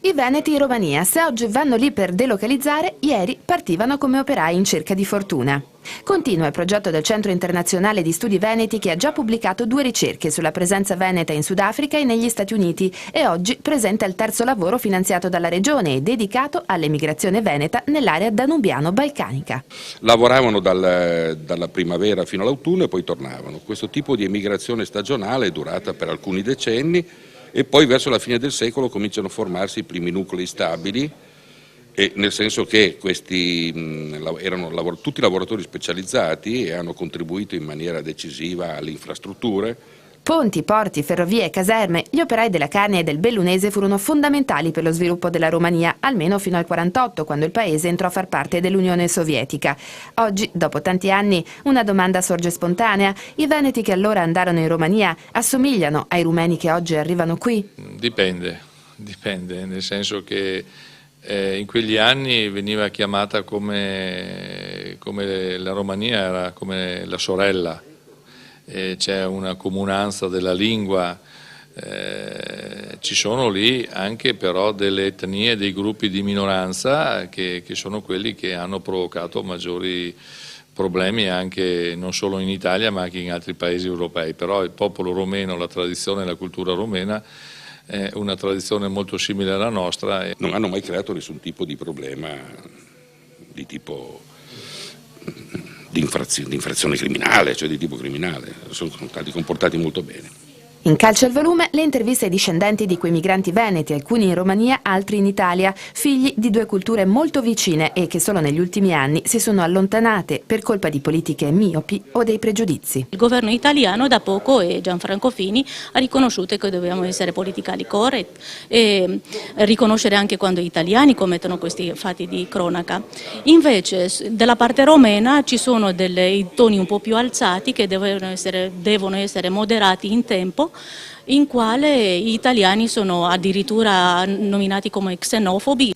I veneti in Romania, se oggi vanno lì per delocalizzare, ieri partivano come operai in cerca di fortuna. Continua il progetto del Centro Internazionale di Studi Veneti, che ha già pubblicato 2 ricerche sulla presenza veneta in Sudafrica e negli Stati Uniti, e oggi presenta il terzo lavoro finanziato dalla regione e dedicato all'emigrazione veneta nell'area danubiano-balcanica. Lavoravano dalla primavera fino all'autunno e poi tornavano. Questo tipo di emigrazione stagionale è durata per alcuni decenni e poi verso la fine del secolo cominciano a formarsi i primi nuclei stabili, nel senso che questi erano tutti lavoratori specializzati e hanno contribuito in maniera decisiva alle infrastrutture. Ponti, porti, ferrovie e caserme, gli operai della carne e del bellunese furono fondamentali per lo sviluppo della Romania, almeno fino al 1948, quando il paese entrò a far parte dell'Unione Sovietica. Oggi, dopo tanti anni, una domanda sorge spontanea: i veneti che allora andarono in Romania assomigliano ai rumeni che oggi arrivano qui? Dipende, nel senso che in quegli anni veniva chiamata come la Romania era come la sorella. C'è una comunanza della lingua, ci sono lì anche però delle etnie, dei gruppi di minoranza che sono quelli che hanno provocato maggiori problemi anche non solo in Italia ma anche in altri paesi europei. Però il popolo romeno, la tradizione e la cultura romena è una tradizione molto simile alla nostra. Non hanno mai creato nessun tipo di problema di tipo di infrazione criminale, cioè di tipo criminale, sono stati comportati molto bene. In calce al volume le interviste ai discendenti di quei migranti veneti, alcuni in Romania, altri in Italia, figli di 2 culture molto vicine e che solo negli ultimi anni si sono allontanate per colpa di politiche miopi o dei pregiudizi. Il governo italiano da poco, e Gianfranco Fini, ha riconosciuto che dobbiamo essere politically correct e riconoscere anche quando gli italiani commettono questi fatti di cronaca. Invece dalla parte romena ci sono dei toni un po' più alzati che devono essere moderati in tempo, in quale gli italiani sono addirittura nominati come xenofobi.